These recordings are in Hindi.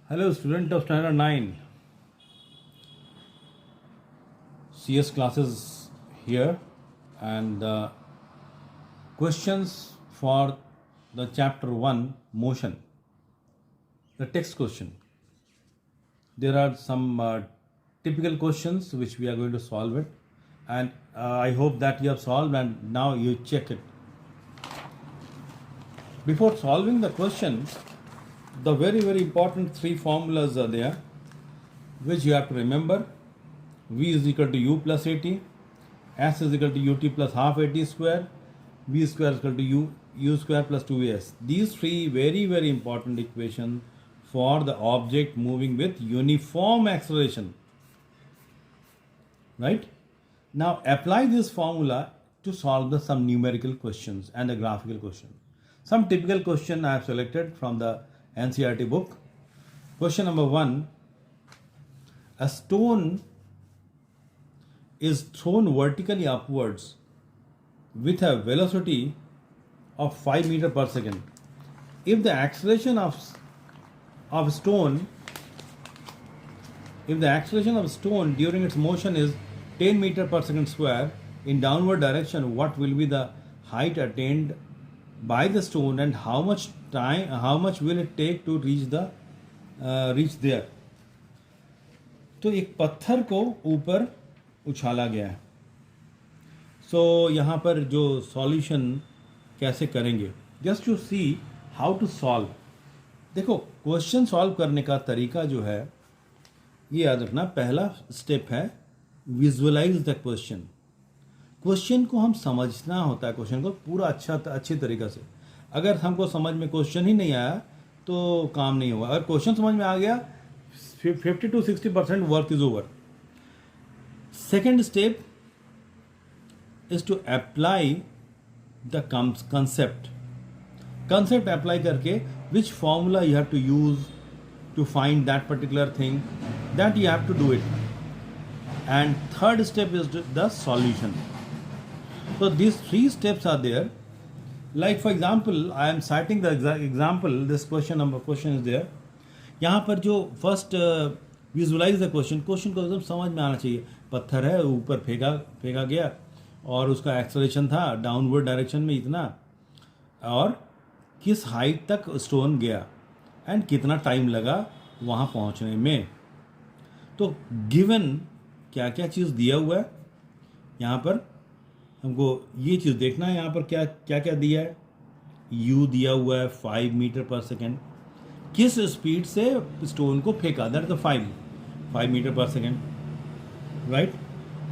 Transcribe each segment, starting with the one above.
Hello, student of standard 9. CS classes here, and questions for the chapter 1 motion. The text question. There are some typical questions which we are going to solve it, and I hope that you have solved and now you check it. Before solving the question, the very important three formulas are there which you have to remember. V is equal to U plus AT, S is equal to UT plus half AT square, V square is equal to U square plus 2AS. These three very important equations for the object moving with uniform acceleration. Right? Now apply this formula to solve some numerical questions and a graphical question. Some typical question I have selected from the NCERT book. Question number 1. A stone is thrown vertically upwards with a velocity of 5 meter per second. If the acceleration of stone during its motion is 10 meter per second square in downward direction, what will be the height attained by the stone and how much will it take to reach there? तो एक पत्थर को ऊपर उछाला गया है. सो यहाँ पर जो सॉल्यूशन कैसे करेंगे, just to see how to solve. देखो, क्वेश्चन सॉल्व करने का तरीका जो है ये याद रखना. पहला स्टेप है विजुअलाइज द क्वेश्चन. क्वेश्चन को हम समझना होता है, क्वेश्चन को पूरा अच्छी तरीक़ा से. अगर हमको समझ में क्वेश्चन ही नहीं आया तो काम नहीं हुआ. अगर क्वेश्चन समझ में आ गया 50 to 60% work is over. Second step is to apply the concept apply करके which formula you have to use to find that particular thing, that you have to do it. And third step is the solution. So these three steps are there. Like for example, I am citing the example. This question is there. यहाँ पर जो फर्स्ट विजुलाइज द क्वेश्चन को एकदम समझ में आना चाहिए. पत्थर है, ऊपर फेंका गया और उसका एक्सेलरेशन था डाउनवर्ड डायरेक्शन में इतना, और किस हाइट तक स्टोन गया एंड कितना टाइम लगा वहाँ पहुँचने में. तो गिवन क्या क्या चीज़ दिया हुआ है यहाँ पर, हमको ये चीज़ देखना है. यहाँ पर क्या क्या दिया है. U दिया हुआ है 5 मीटर पर सेकेंड. किस स्पीड से स्टोन को फेंका, that is 5 metre per second. Right.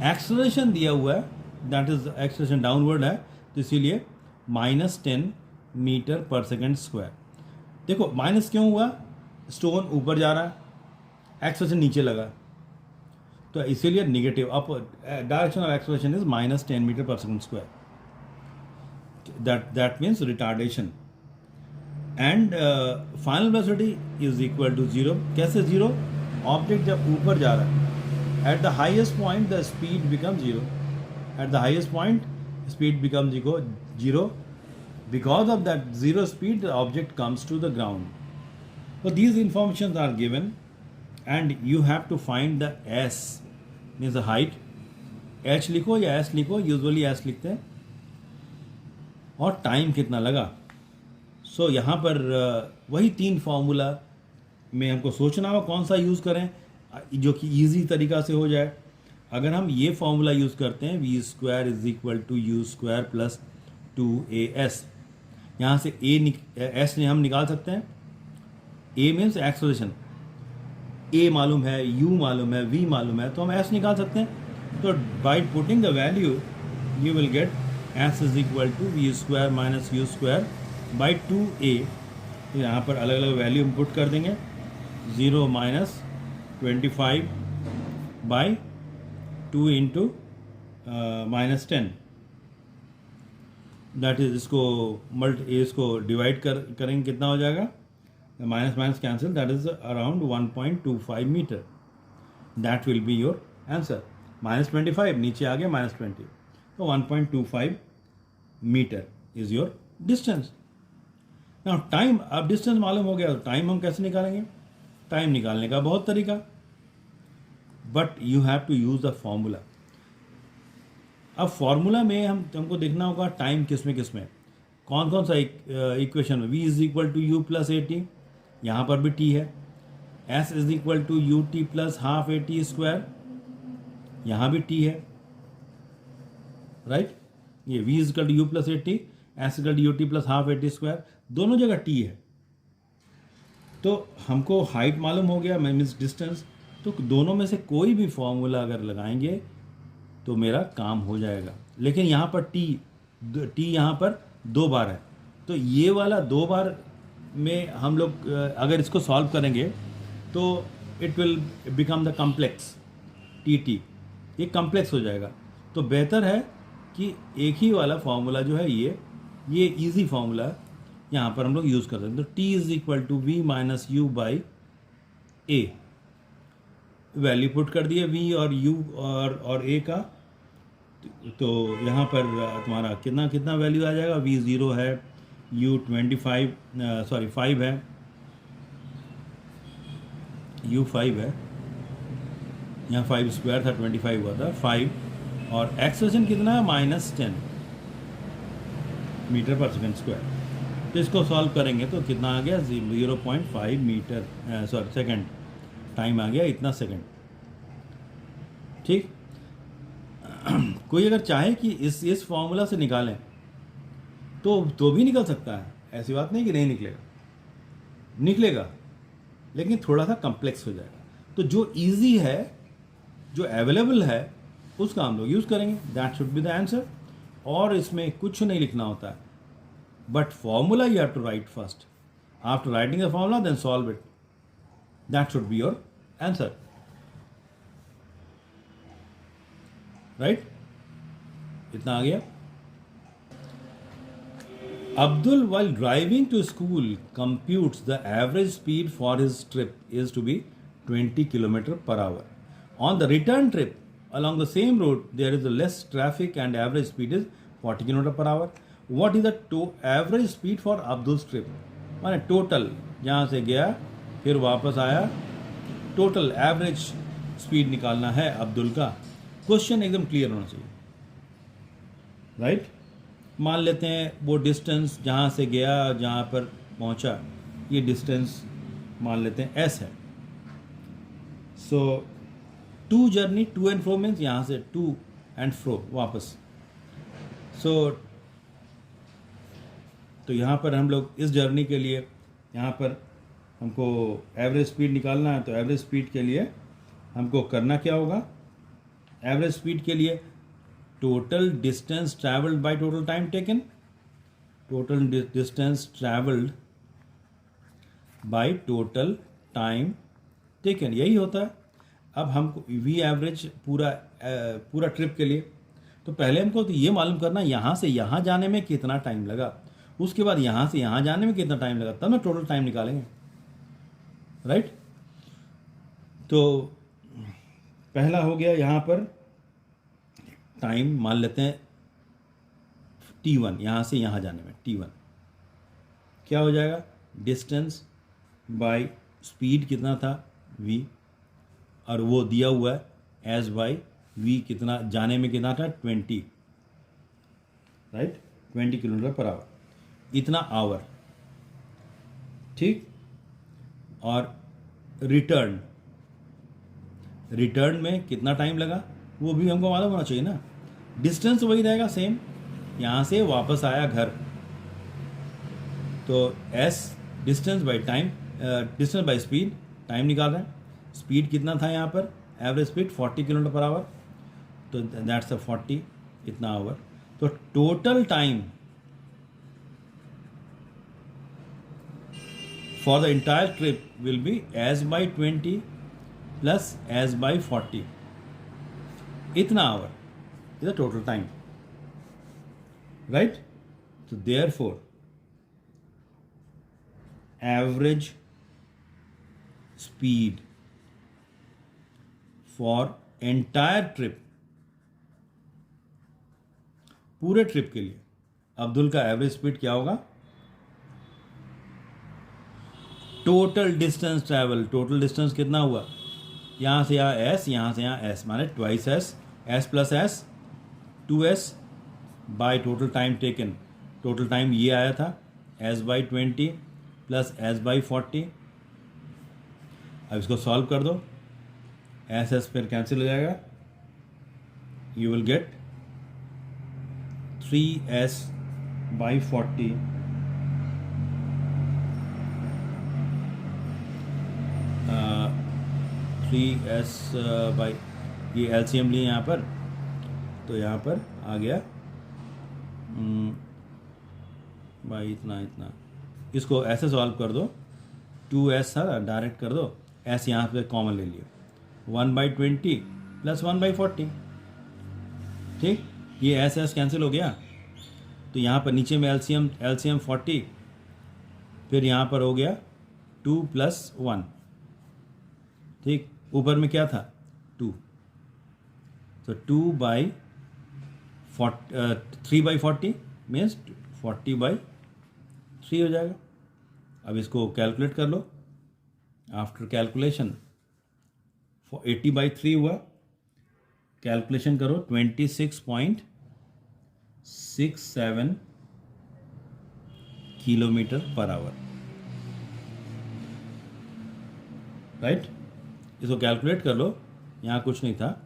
Acceleration दिया हुआ है, दैट इज एक्सेलरेशन डाउनवर्ड है, तो इसीलिए -10 मीटर पर सेकेंड स्क्वायर. देखो माइनस क्यों हुआ, स्टोन ऊपर जा रहा है, एक्सेलरेशन नीचे लगा, तो इसीलिए negative. Up direction of acceleration is -10 metre per second square. That means retardation. And final velocity is equal to 0. कैसे 0? ऑब्जेक्ट जब ऊपर जा रहा है, at the highest point the speed become 0. At the highest point speed become 0. Because of that 0 speed the object comes to the ground. So these informations are given and you have to find the S, means the height. H लिखो या S लिखो, यूजुअली S लिखते हैं, और टाइम कितना लगा. सो यहाँ पर वही 3 फार्मूला में हमको सोचना होगा कौन सा यूज़ करें जो कि इजी तरीका से हो जाए. अगर हम ये फार्मूला यूज़ करते हैं, V square is equal to U square plus 2AS, यहाँ से S हम निकाल सकते हैं. A मीन्स एक्सेलरेशन, A मालूम है, U मालूम है, V मालूम है, तो हम S निकाल सकते हैं. तो by putting the value you will get S is equal to V square minus U square by 2A. यहाँ पर अलग अलग वैल्यू हम पुट कर देंगे. 0 minus 25 by 2 into -10. That is, इसको डिवाइड करेंगे, कितना हो जाएगा, minus cancel, that is around 1.25 metre. That will be your answer. -25 नीचे आ गया -20, तो 1.25 metre is your distance. Now time, अब डिस्टेंस मालूम हो गया, तो टाइम हम कैसे निकालेंगे. टाइम निकालने का बहुत तरीका, but you have to use the formula. अब फॉर्मूला में हमको देखना होगा टाइम किस में कौन कौन सा इक्वेशन में। v is equal to U plus A T, यहाँ पर भी t है। s is equal to U T plus half A T square, यहाँ भी t है, राइट। ये v is equal to U plus A T, S equal to U T plus half A T square, दोनों जगह t है। तो हमको हाइट मालूम हो गया, मीन्स डिस्टेंस। तो दोनों में से कोई भी फॉर्मूला अगर लगाएंगे तो मेरा काम हो जाएगा। लेकिन यहाँ पर t यहाँ पर 2 बार है, तो ये वाला 2 बार में हम लोग अगर इसको सॉल्व करेंगे तो it will become the complex T, ये कम्प्लेक्स हो जाएगा। तो बेहतर है कि एक ही वाला फॉर्मूला जो है ये इजी फॉर्मूला यहाँ पर हम लोग यूज़ कर सकते हैं। तो t is equal to V minus U by A, value put कर दिए v और u और a का। तो यहाँ पर तुम्हारा कितना वैल्यू आ जाएगा, v 0 है, u 5 है, u 5 है, यहाँ 5 स्क्वायर था, 25 हुआ था 5, और एक्सप्रेशन कितना है -10 मीटर पर सेकंड स्क्वायर। तो इसको सॉल्व करेंगे तो कितना आ गया, 0.5 मीटर सेकंड, टाइम आ गया इतना सेकंड, ठीक। कोई अगर चाहे कि इस फॉर्मूला से निकालें तो भी निकल सकता है, ऐसी बात नहीं कि नहीं निकलेगा, लेकिन थोड़ा सा कम्प्लेक्स हो जाएगा। तो जो इजी है, जो अवेलेबल है, उसका हम लोग यूज़ करेंगे, that should be the answer. और इसमें कुछ नहीं लिखना होता है, but formula you have to write first, after writing the formula then solve it, that should be your answer, right. इतना आ गया। Abdul, while driving to school, computes the average speed for his trip is to be 20 km per hour. On the return trip, along the same road, there is a less traffic and average speed is 40 km per hour. What is the average speed for Abdul's trip? माने टोटल यहाँ से गया फिर वापस आया, टोटल एवरेज स्पीड निकालना है अब्दुल का। क्वेश्चन एकदम क्लियर होना चाहिए, राइट। मान लेते हैं वो डिस्टेंस जहाँ से गया जहाँ पर पहुँचा, ये डिस्टेंस मान लेते हैं s है। So two journey, to and fro means यहाँ से टू एंड फ्रो वापस। सो तो यहाँ पर हम लोग इस जर्नी के लिए यहाँ पर हमको एवरेज स्पीड निकालना है, तो एवरेज स्पीड के लिए हमको करना क्या होगा, एवरेज स्पीड के लिए total distance traveled by total time taken, total distance traveled by total time taken, यही होता है। अब हमको v एवरेज पूरा ट्रिप के लिए, तो पहले हमको तो ये मालूम करना यहाँ से यहाँ जाने में कितना टाइम लगा, उसके बाद यहाँ से यहाँ जाने में कितना टाइम लगा, तब ना टोटल टाइम निकालेंगे, राइट। तो पहला हो गया यहाँ पर टाइम, मान लेते हैं t1, यहाँ से यहाँ जाने में t1 क्या हो जाएगा, डिस्टेंस बाय स्पीड कितना था v, और वो दिया हुआ है s बाय v, कितना जाने में कितना था 20, राइट, 20 किलोमीटर पर आवर, इतना आवर, ठीक। और रिटर्न में कितना टाइम लगा वो भी हमको मालूम होना चाहिए ना। डिस्टेंस वही रहेगा सेम, यहाँ से वापस आया घर, तो s distance by time, distance by speed, time निकाल रहे हैं, स्पीड कितना था यहाँ पर, average speed 40 kilometre per our, तो दैट्स अ 40, इतना आवर। तो total time for the entire trip will be s by 20 plus s by 40, इतना our is the total time, right? So therefore average speed for entire trip, पूरे ट्रिप के लिए अब्दुल का एवरेज स्पीड क्या होगा, total distance travel, total distance कितना हुआ, यहाँ से यहाँ एस, यहाँ से यहाँ एस, माने twice S, S plus S 2s by total time taken, total time ये आया था s by 20 plus s by 40। अब इसको सॉल्व कर दो, एस एस फिर कैंसिल हो जाएगा, you will gate 3s by 40 3s by, ये एलसीएम लिए यहाँ पर, तो यहाँ पर आ गया भाई इतना इतना, इसको ऐसे सॉल्व कर दो, 2s सर डायरेक्ट कर दो, s यहाँ पे कॉमन ले लियो, 1/20 प्लस 1/40, ठीक, ये s कैंसिल हो गया, तो यहाँ पर नीचे में एलसीएम 40, फिर यहाँ पर हो गया 2 प्लस 1, ठीक, ऊपर में क्या था 2, तो 3/40 मीन्स 40/3 हो जाएगा। अब इसको कैलकुलेट कर लो, आफ्टर कैलकुलेशन 80/3 हुआ, कैलकुलेशन करो 26.67 किलोमीटर पर आवर, राइट। इसको कैलकुलेट कर लो, यहाँ कुछ नहीं था,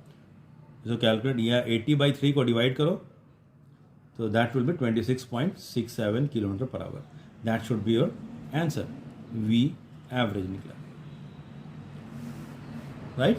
इसको कैलकुलेट, या 80/3 को डिवाइड करो, तो that will be 26.67 kilometre per hour, that should be your answer, वी एवरेज निकला, राइट।